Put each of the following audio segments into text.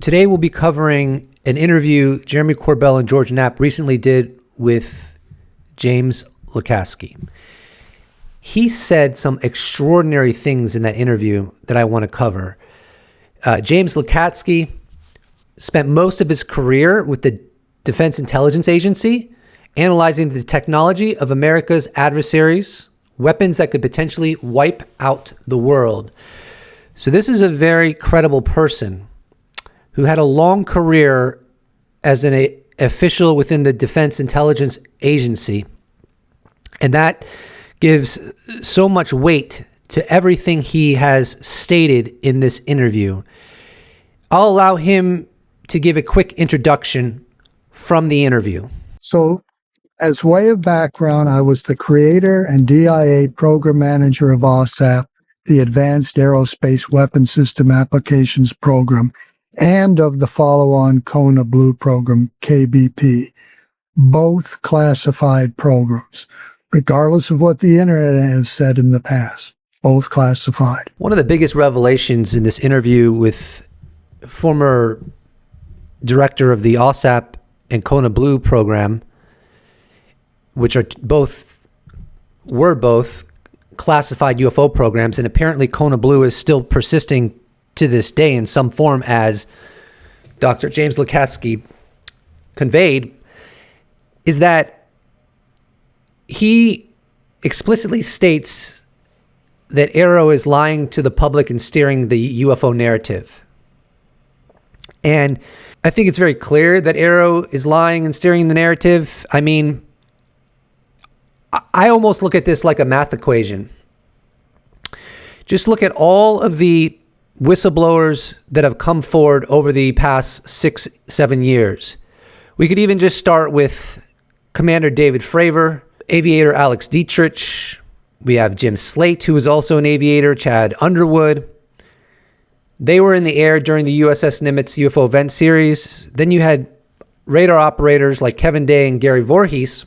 Today we'll be covering an interview Jeremy Corbell and George Knapp recently did with James Lacatski. He said some extraordinary things in that interview that I want to cover. James Lacatski spent most of his career with the Defense Intelligence Agency, analyzing the technology of America's adversaries, weapons that could potentially wipe out the world. So this is a very credible person who had a long career as an official within the Defense Intelligence Agency. And that gives so much weight to everything he has stated in this interview. I'll allow him to give a quick introduction from the interview. So, as way of background, I was the creator and DIA program manager of OSAP, the Advanced Aerospace Weapons System Applications Program, and of the follow-on Kona Blue program, KBP, both classified programs, regardless of what the internet has said in the past, both classified. One of the biggest revelations in this interview with former director of the OSAP and Kona Blue program, which were both classified UFO programs, and apparently Kona Blue is still persisting to this day in some form, as Dr. James Lacatski conveyed, is that he explicitly states that AARO is lying to the public and steering the UFO narrative. And I think it's very clear that AARO is lying and steering the narrative. I mean, I almost look at this like a math equation. Just look at all of the whistleblowers that have come forward over the past 6-7 years. We could even just start with Commander David Fravor, aviator Alex Dietrich. We have Jim Slate, who is also an aviator, Chad Underwood. They were in the air during the USS Nimitz UFO event series. Then you had radar operators like Kevin Day and Gary Voorhees.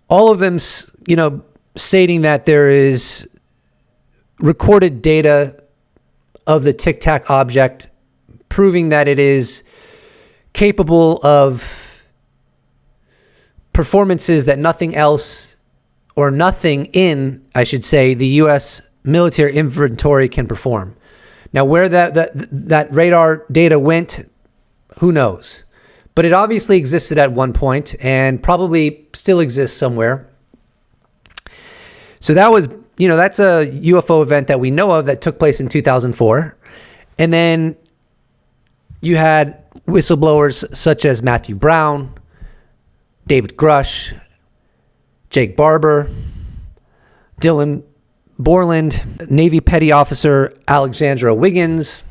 All of them, stating that there is recorded data of the Tic Tac object, proving that it is capable of performances that nothing else, or nothing in, I should say, the U.S. military inventory can perform. Now, where that radar data went, who knows? But it obviously existed at one point and probably still exists somewhere. So that was, that's a UFO event that we know of that took place in 2004. And then you had whistleblowers such as Matthew Brown, David Grush, Jake Barber, Dylan Borland, Navy Petty Officer Alexandra Wiggins,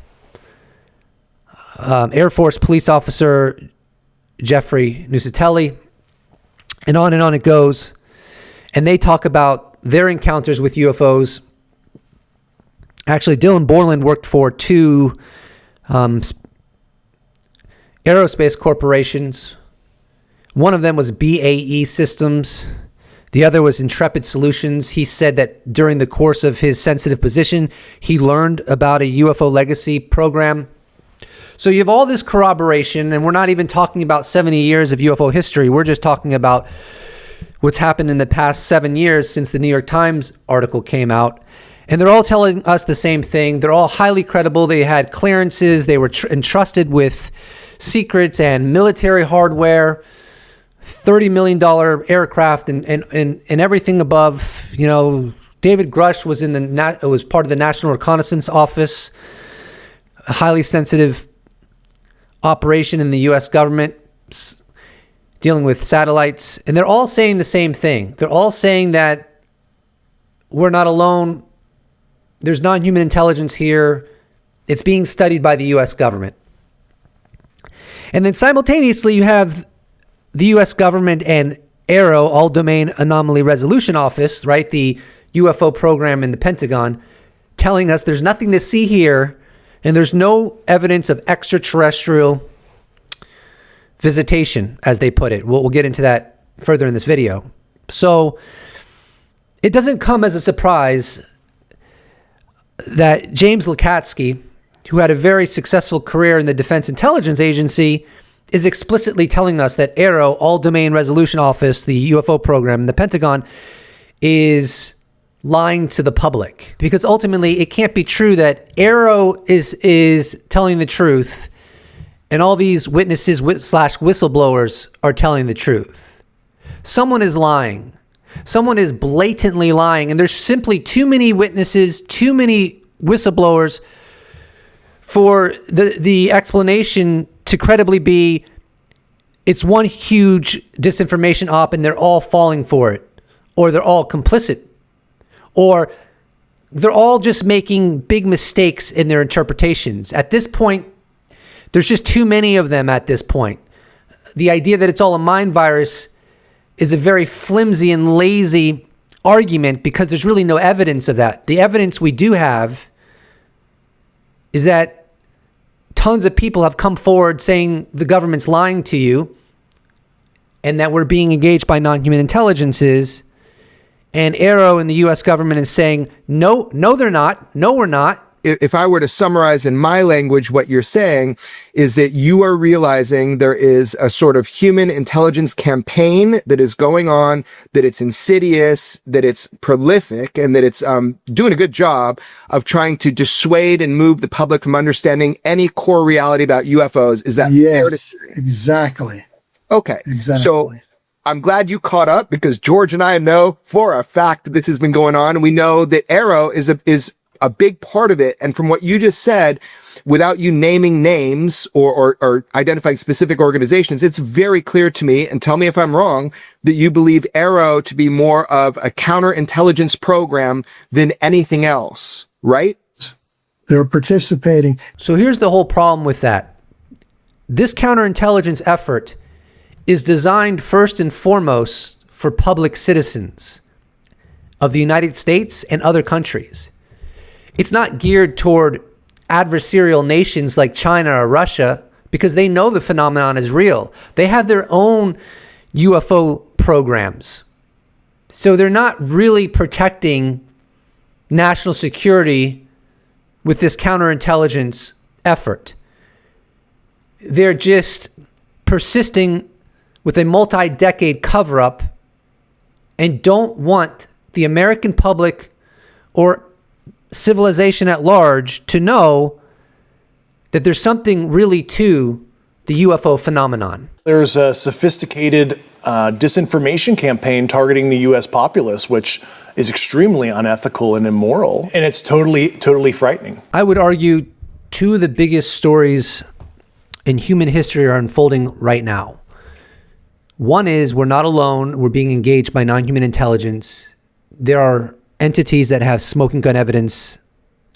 Air Force Police Officer Jeffrey Nusatelli, and on it goes. And they talk about their encounters with UFOs. Actually, Dylan Borland worked for two aerospace corporations. One of them was BAE Systems. The other was Intrepid Solutions. He said that during the course of his sensitive position, he learned about a UFO legacy program. So you have all this corroboration, and we're not even talking about 70 years of UFO history. We're just talking about what's happened in the past 7 years since the New York Times article came out. And they're all telling us the same thing. They're all highly credible. They had clearances. They were entrusted with secrets and military hardware, $30 million aircraft, and everything above. David Grush was was part of the National Reconnaissance Office, a highly sensitive operation in the U.S. government, dealing with satellites. And they're all saying the same thing. They're all saying that we're not alone. There's non-human intelligence here. It's being studied by the U.S. government. And then simultaneously, you have the U.S. government and AARO, All Domain Anomaly Resolution Office, right? The UFO program in the Pentagon, telling us there's nothing to see here, and there's no evidence of extraterrestrial visitation, as they put it. We'll get into that further in this video. So it doesn't come as a surprise that James Lacatski, who had a very successful career in the Defense Intelligence Agency, is explicitly telling us that AARO, All Domain Resolution Office, the UFO program in the Pentagon, is lying to the public. Because ultimately, it can't be true that AARO is telling the truth and all these witnesses slash whistleblowers are telling the truth. Someone is lying. Someone is blatantly lying. And there's simply too many witnesses, too many whistleblowers for the explanation to credibly be it's one huge disinformation op and they're all falling for it, or they're all complicit, or they're all just making big mistakes in their interpretations. At this point, there's just too many of them at this point. The idea that it's all a mind virus is a very flimsy and lazy argument because there's really no evidence of that. The evidence we do have is that tons of people have come forward saying the government's lying to you and that we're being engaged by non-human intelligences. And AARO and the U.S. government is saying, no, they're not. No, we're not. If I were to summarize in my language, what you're saying is that you are realizing there is a sort of human intelligence campaign that is going on, that it's insidious, that it's prolific, and that it's doing a good job of trying to dissuade and move the public from understanding any core reality about UFOs. Is that fair to say? Exactly. Okay. Exactly. So I'm glad you caught up because George and I know for a fact that this has been going on, and we know that AARO is a big part of it. And from what you just said, without you naming names or identifying specific organizations, it's very clear to me, and tell me if I'm wrong, that you believe AARO to be more of a counterintelligence program than anything else, right? They're participating. So here's the whole problem with that. This counterintelligence effort is designed first and foremost for public citizens of the United States and other countries. It's not geared toward adversarial nations like China or Russia because they know the phenomenon is real. They have their own UFO programs. So they're not really protecting national security with this counterintelligence effort. They're just persisting with a multi-decade cover-up and don't want the American public or civilization at large to know that there's something really to the UFO phenomenon. There's a sophisticated disinformation campaign targeting the U.S. populace, which is extremely unethical and immoral, and it's totally frightening. I would argue two of the biggest stories in human history are unfolding right now. One is we're not alone. We're being engaged by non-human intelligence. There are entities that have smoking gun evidence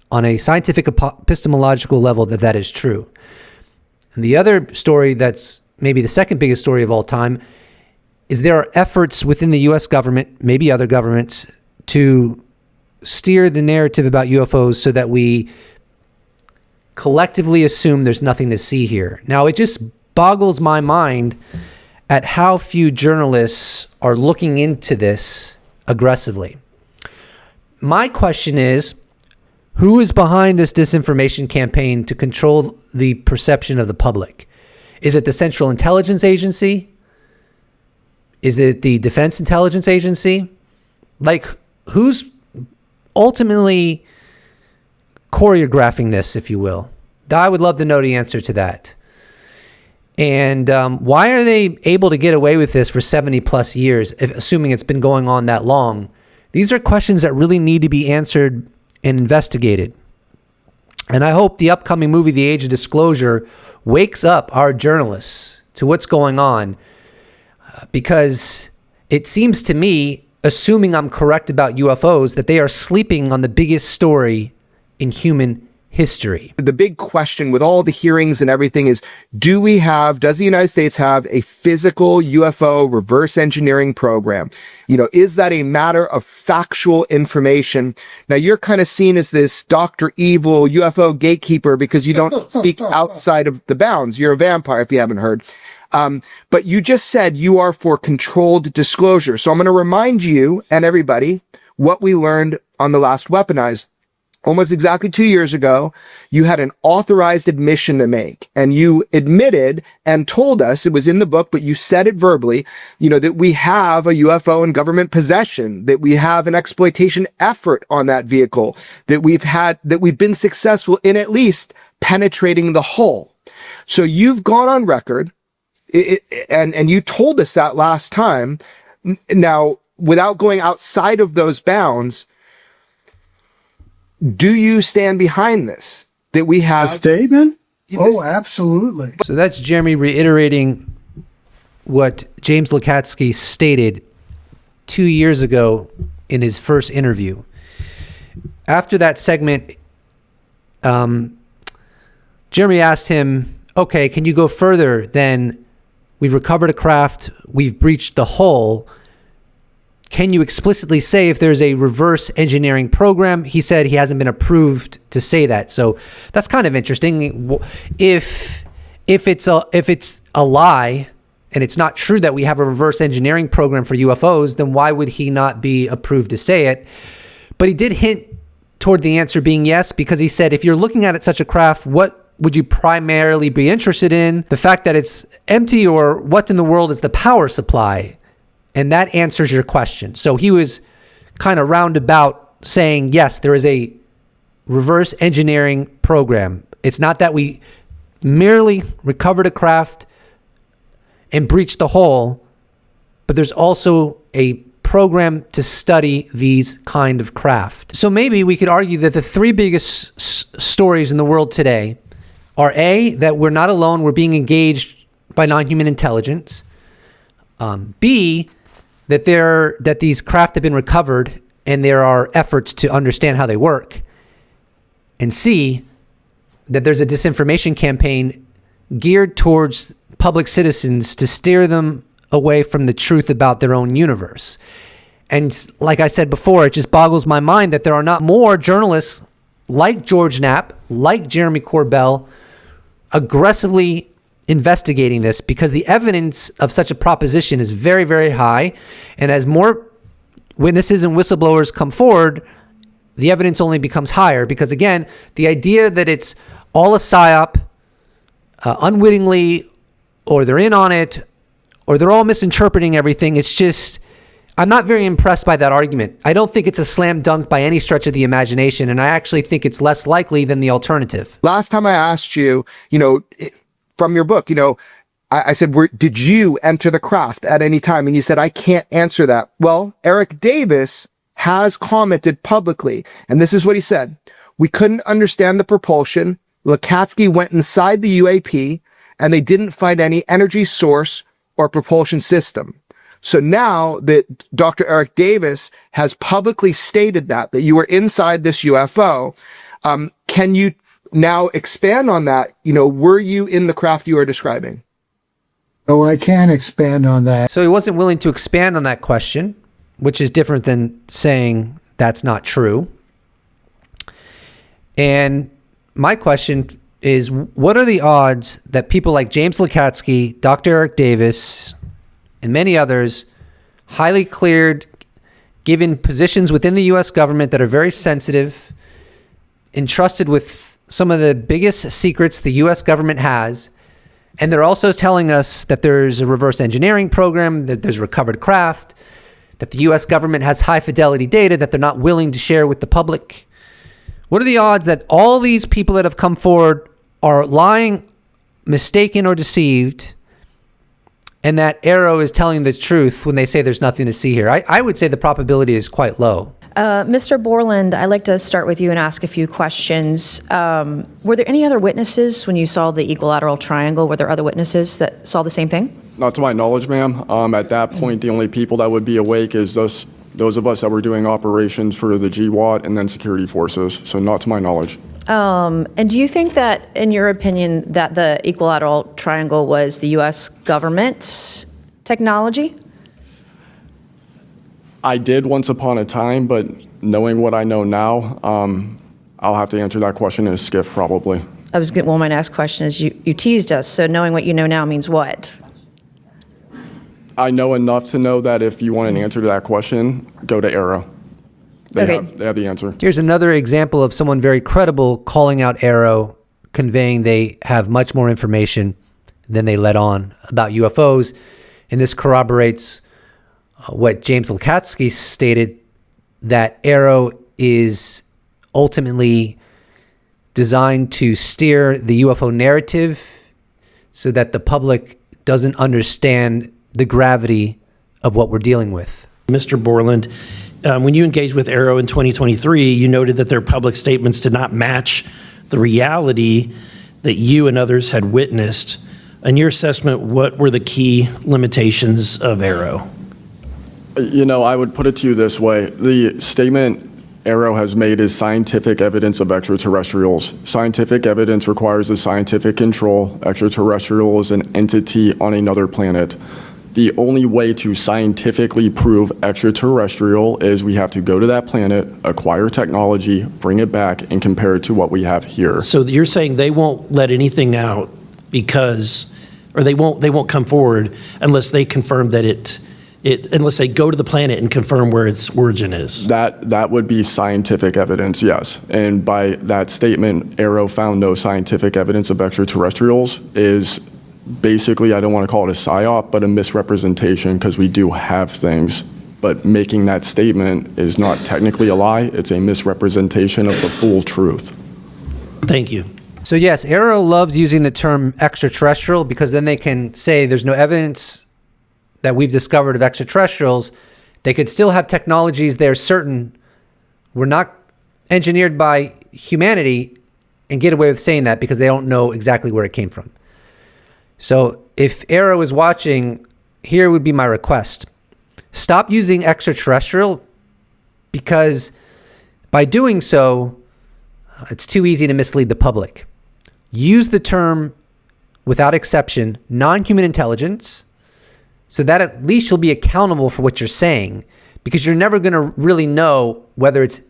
on a scientific epistemological level that is true. And the other story that's maybe the second biggest story of all time is there are efforts within the U.S. government, maybe other governments, to steer the narrative about UFOs so that we collectively assume there's nothing to see here. Now, it just boggles my mind at how few journalists are looking into this aggressively. My question is, who is behind this disinformation campaign to control the perception of the public? Is it the Central Intelligence Agency? Is it the Defense Intelligence Agency? Like, who's ultimately choreographing this, if you will? I would love to know the answer to that. And why are they able to get away with this for 70 plus years, assuming it's been going on that long? These are questions that really need to be answered and investigated. And I hope the upcoming movie, The Age of Disclosure, wakes up our journalists to what's going on. Because it seems to me, assuming I'm correct about UFOs, that they are sleeping on the biggest story in human history. The big question with all the hearings and everything is, does the United States have a physical UFO reverse engineering program? You know, is that a matter of factual information? Now, you're kind of seen as this Dr. Evil UFO gatekeeper because you don't speak outside of the bounds. You're a vampire, if you haven't heard. But you just said you are for controlled disclosure. So I'm going to remind you and everybody what we learned on the last Weaponized. almost exactly 2 years ago, you had an authorized admission to make, and you admitted and told us, it was in the book, but you said it verbally, that we have a UFO in government possession, that we have an exploitation effort on that vehicle, that we've been successful in at least penetrating the hull. So you've gone on record, and you told us that last time. Now, without going outside of those bounds, do you stand behind this? That we have a statement? Oh, absolutely. So that's Jeremy reiterating what James Lacatski stated 2 years ago in his first interview. After that segment, Jeremy asked him, okay, can you go further than we've recovered a craft, we've breached the hull? Can you explicitly say if there's a reverse engineering program? He said he hasn't been approved to say that. So that's kind of interesting. If it's a lie and it's not true that we have a reverse engineering program for UFOs, then why would he not be approved to say it? But he did hint toward the answer being yes, because he said, if you're looking at it such a craft, what would you primarily be interested in? The fact that it's empty, or what in the world is the power supply? And that answers your question. So he was kind of roundabout saying, yes, there is a reverse engineering program. It's not that we merely recovered a craft and breached the hull, but there's also a program to study these kind of craft. So maybe we could argue that the three biggest stories in the world today are A, that we're not alone, we're being engaged by non-human intelligence. B, that these craft have been recovered and there are efforts to understand how they work. And C, that there's a disinformation campaign geared towards public citizens to steer them away from the truth about their own universe. And like I said before, it just boggles my mind that there are not more journalists like George Knapp, like Jeremy Corbell, aggressively investigating this, because the evidence of such a proposition is very, very high. And as more witnesses and whistleblowers come forward, the evidence only becomes higher, because again, the idea that it's all a psyop, unwittingly, or they're in on it, or they're all misinterpreting everything, it's just, I'm not very impressed by that argument. I don't think it's a slam dunk by any stretch of the imagination, and I actually think it's less likely than the alternative. Last time I asked you, from your book, I said, did you enter the craft at any time? And you said, I can't answer that. Well, Eric Davis has commented publicly, and this is what he said. We couldn't understand the propulsion. Lacatski went inside the UAP, and they didn't find any energy source or propulsion system. So now that Dr. Eric Davis has publicly stated that you were inside this UFO, can you now expand on that? Were you in the craft you are describing? No, I can't expand on that. So he wasn't willing to expand on that question, which is different than saying that's not true. And my question is, what are the odds that people like James Lacatski, Dr. Eric Davis, and many others, highly cleared, given positions within the U.S. government that are very sensitive, entrusted with some of the biggest secrets the U.S. government has, and they're also telling us that there's a reverse engineering program, that there's recovered craft, that the U.S. government has high fidelity data that they're not willing to share with the public? What are the odds that all these people that have come forward are lying, mistaken, or deceived, and that AARO is telling the truth when they say there's nothing to see here? I would say the probability is quite low. Mr. Borland, I'd like to start with you and ask a few questions. Were there any other witnesses when you saw the equilateral triangle? Were there other witnesses that saw the same thing? Not to my knowledge, ma'am. At that point, the only people that would be awake is those of us that were doing operations for the GWAT and then security forces. So not to my knowledge. And do you think that, in your opinion, that the equilateral triangle was the U.S. government's technology? I did once upon a time, but knowing what I know now, I'll have to answer that question in a skiff probably. Well, my next question is, you teased us, so knowing what you know now means what? I know enough to know that if you want an answer to that question, go to AARO. Okay. They have the answer. Here's another example of someone very credible calling out AARO, conveying they have much more information than they let on about UFOs. And this corroborates what James Lacatski stated, that AARO is ultimately designed to steer the UFO narrative so that the public doesn't understand the gravity of what we're dealing with. Mr. Borland, when you engaged with AARO in 2023, you noted that their public statements did not match the reality that you and others had witnessed. In your assessment, what were the key limitations of AARO? I would put it to you this way. The statement AARO has made is scientific evidence of extraterrestrials. Scientific evidence requires a scientific control. Extraterrestrial is an entity on another planet. The only way to scientifically prove extraterrestrial is we have to go to that planet, acquire technology, bring it back, and compare it to what we have here. So you're saying they won't let anything out or they won't come forward unless they confirm that unless they go to the planet and confirm where its origin is. That would be scientific evidence, yes. And by that statement, AARO found no scientific evidence of extraterrestrials is basically, I don't want to call it a psyop, but a misrepresentation, because we do have things. But making that statement is not technically a lie. It's a misrepresentation of the full truth. Thank you. So yes, AARO loves using the term extraterrestrial because then they can say there's no evidence that we've discovered of extraterrestrials. They could still have technologies they're certain were not engineered by humanity and get away with saying that because they don't know exactly where it came from. So if AARO is watching, here would be my request. Stop using extraterrestrial, because by doing so, it's too easy to mislead the public. Use the term, without exception, non-human intelligence, so that at least you'll be accountable for what you're saying, because you're never going to really know whether it's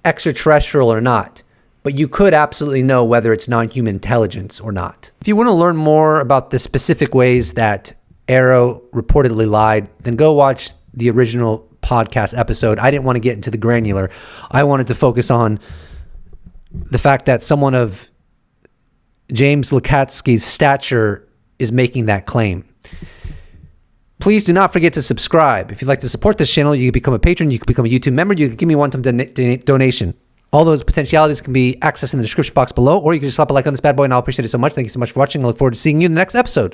extraterrestrial or not. But you could absolutely know whether it's non-human intelligence or not. If you want to learn more about the specific ways that AARO reportedly lied, then go watch the original podcast episode. I didn't want to get into the granular. I wanted to focus on the fact that someone of James Lacatski's stature is making that claim. Please do not forget to subscribe. If you'd like to support this channel, you can become a patron, you can become a YouTube member, you can give me a one-time donation. All those potentialities can be accessed in the description box below, or you can just slap a like on this bad boy, and I'll appreciate it so much. Thank you so much for watching. I look forward to seeing you in the next episode.